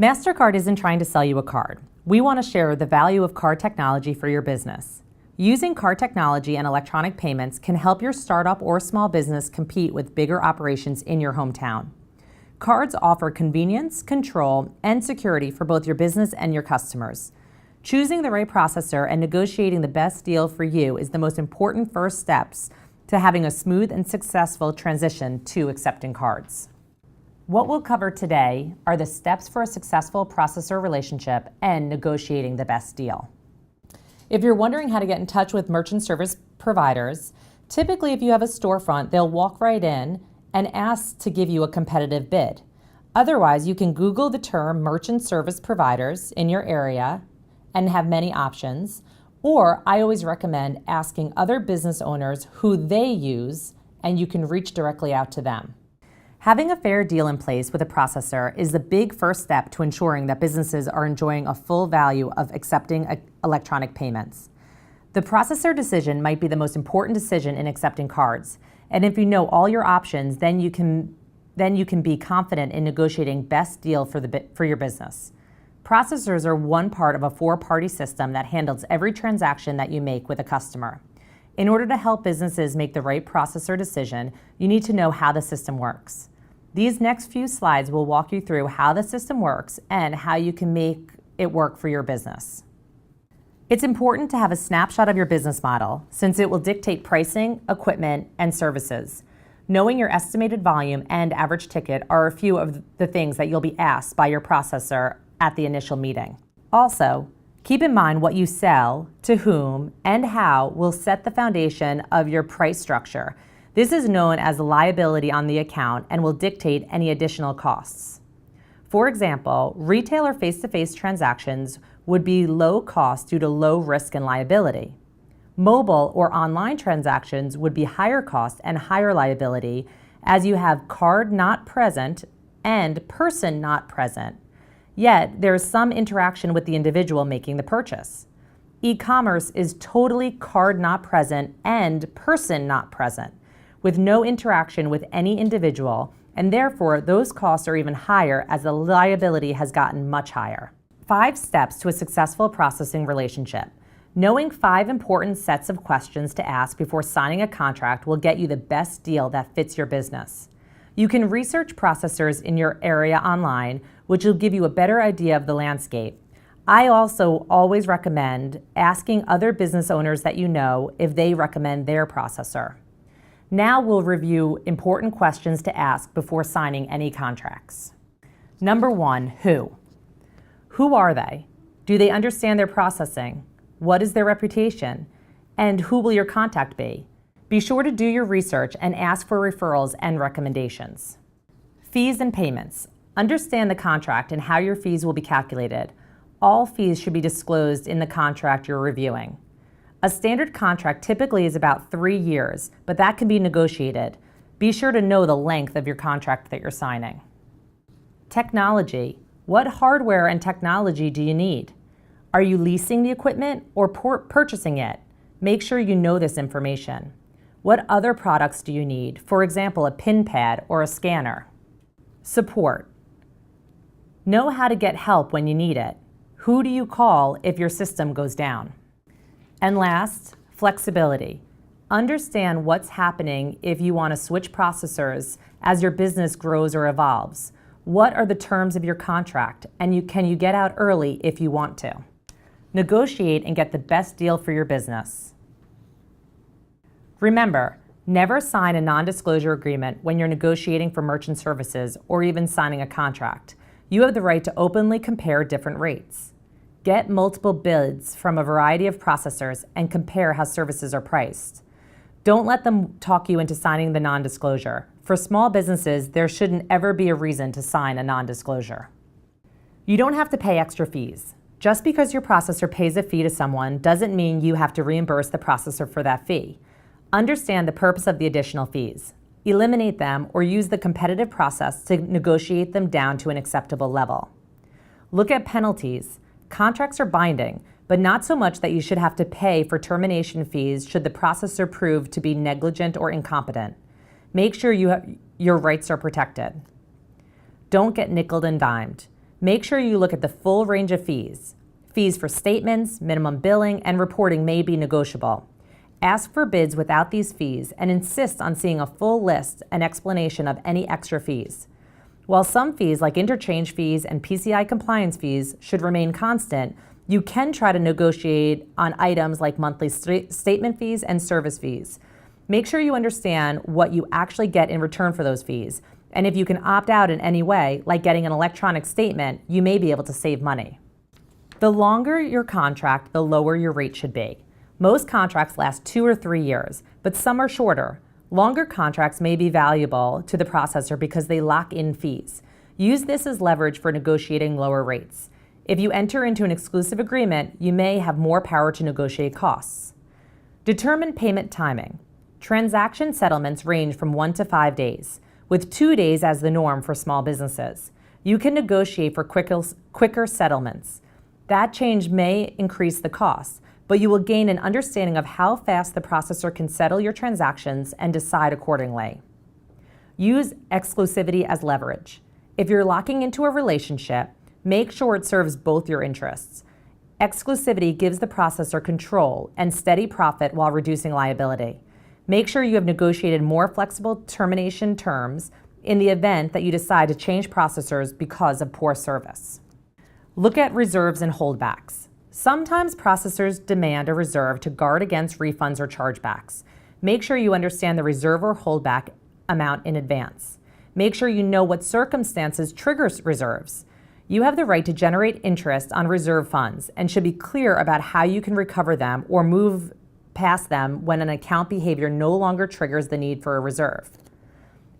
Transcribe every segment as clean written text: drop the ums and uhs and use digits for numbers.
MasterCard isn't trying to sell you a card. We want to share the value of card technology for your business. Using card technology and electronic payments can help your startup or small business compete with bigger operations in your hometown. Cards offer convenience, control, and security for both your business and your customers. Choosing the right processor and negotiating the best deal for you is the most important first steps to having a smooth and successful transition to accepting cards. What we'll cover today are the steps for a successful processor relationship and negotiating the best deal. If you're wondering how to get in touch with merchant service providers, typically if you have a storefront, they'll walk right in and ask to give you a competitive bid. Otherwise, you can Google the term merchant service providers in your area and have many options. Or I always recommend asking other business owners who they use, and you can reach directly out to them. Having a fair deal in place with a processor is the big first step to ensuring that businesses are enjoying a full value of accepting electronic payments. The processor decision might be the most important decision in accepting cards, and if you know all your options, then you can be confident in negotiating best deal for your business. Processors are one part of a four-party system that handles every transaction that you make with a customer. In order to help businesses make the right processor decision, you need to know how the system works. These next few slides will walk you through how the system works and how you can make it work for your business. It's important to have a snapshot of your business model since it will dictate pricing, equipment, and services. Knowing your estimated volume and average ticket are a few of the things that you'll be asked by your processor at the initial meeting. Also, keep in mind what you sell, to whom, and how will set the foundation of your price structure. This is known as liability on the account and will dictate any additional costs. For example, retail or face-to-face transactions would be low cost due to low risk and liability. Mobile or online transactions would be higher cost and higher liability as you have card not present and person not present. Yet, there is some interaction with the individual making the purchase. E-commerce is totally card not present and person not present, with no interaction with any individual, and therefore those costs are even higher as the liability has gotten much higher. 5 steps to a successful processing relationship. Knowing 5 important sets of questions to ask before signing a contract will get you the best deal that fits your business. You can research processors in your area online, which will give you a better idea of the landscape. I also always recommend asking other business owners that you know if they recommend their processor. Now we'll review important questions to ask before signing any contracts. Number 1, who? Who are they? Do they understand their processing? What is their reputation? And who will your contact be? Be sure to do your research and ask for referrals and recommendations. Fees and payments. Understand the contract and how your fees will be calculated. All fees should be disclosed in the contract you're reviewing. A standard contract typically is about 3 years, but that can be negotiated. Be sure to know the length of your contract that you're signing. Technology. What hardware and technology do you need? Are you leasing the equipment or purchasing it? Make sure you know this information. What other products do you need? For example, a PIN pad or a scanner. Support. Know how to get help when you need it. Who do you call if your system goes down? And last, flexibility. Understand what's happening if you want to switch processors as your business grows or evolves. What are the terms of your contract, and can you get out early if you want to? Negotiate and get the best deal for your business. Remember, never sign a non-disclosure agreement when you're negotiating for merchant services or even signing a contract. You have the right to openly compare different rates. Get multiple bids from a variety of processors and compare how services are priced. Don't let them talk you into signing the non-disclosure. For small businesses, there shouldn't ever be a reason to sign a non-disclosure. You don't have to pay extra fees. Just because your processor pays a fee to someone doesn't mean you have to reimburse the processor for that fee. Understand the purpose of the additional fees. Eliminate them or use the competitive process to negotiate them down to an acceptable level. Look at penalties. Contracts are binding, but not so much that you should have to pay for termination fees should the processor prove to be negligent or incompetent. Make sure your rights are protected. Don't get nickeled and dimed. Make sure you look at the full range of fees. Fees for statements, minimum billing, and reporting may be negotiable. Ask for bids without these fees and insist on seeing a full list and explanation of any extra fees. While some fees like interchange fees and PCI compliance fees should remain constant, you can try to negotiate on items like monthly statement fees and service fees. Make sure you understand what you actually get in return for those fees, and if you can opt out in any way, like getting an electronic statement, you may be able to save money. The longer your contract, the lower your rate should be. Most contracts last 2 or 3 years, but some are shorter. Longer contracts may be valuable to the processor because they lock in fees. Use this as leverage for negotiating lower rates. If you enter into an exclusive agreement, you may have more power to negotiate costs. Determine payment timing. Transaction settlements range from 1 to 5 days, with 2 days as the norm for small businesses. You can negotiate for quicker settlements. That change may increase the costs, but you will gain an understanding of how fast the processor can settle your transactions and decide accordingly. Use exclusivity as leverage. If you're locking into a relationship, make sure it serves both your interests. Exclusivity gives the processor control and steady profit while reducing liability. Make sure you have negotiated more flexible termination terms in the event that you decide to change processors because of poor service. Look at reserves and holdbacks. Sometimes processors demand a reserve to guard against refunds or chargebacks. Make sure you understand the reserve or holdback amount in advance. Make sure you know what circumstances trigger reserves. You have the right to generate interest on reserve funds and should be clear about how you can recover them or move past them when an account behavior no longer triggers the need for a reserve.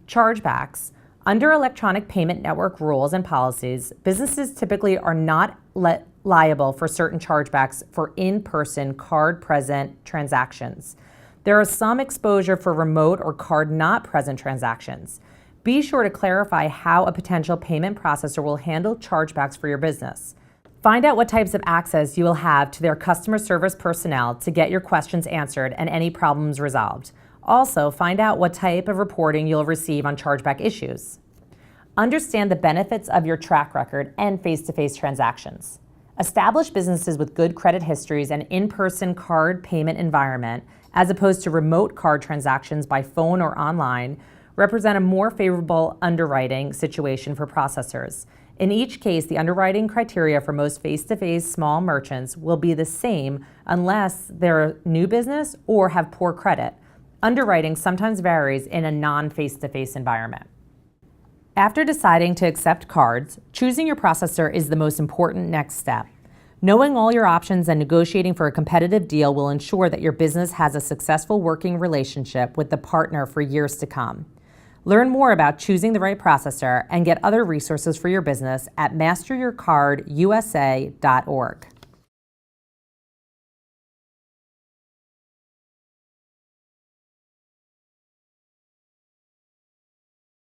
Chargebacks. Under electronic payment network rules and policies, businesses typically are not liable for certain chargebacks for in-person card-present transactions. There is some exposure for remote or card-not-present transactions. Be sure to clarify how a potential payment processor will handle chargebacks for your business. Find out what types of access you will have to their customer service personnel to get your questions answered and any problems resolved. Also, find out what type of reporting you'll receive on chargeback issues. Understand the benefits of your track record and face-to-face transactions. Establish businesses with good credit histories and in-person card payment environment, as opposed to remote card transactions by phone or online, represent a more favorable underwriting situation for processors. In each case, the underwriting criteria for most face-to-face small merchants will be the same unless they're a new business or have poor credit. Underwriting sometimes varies in a non-face-to-face environment. After deciding to accept cards, choosing your processor is the most important next step. Knowing all your options and negotiating for a competitive deal will ensure that your business has a successful working relationship with the partner for years to come. Learn more about choosing the right processor and get other resources for your business at masteryourcardusa.org.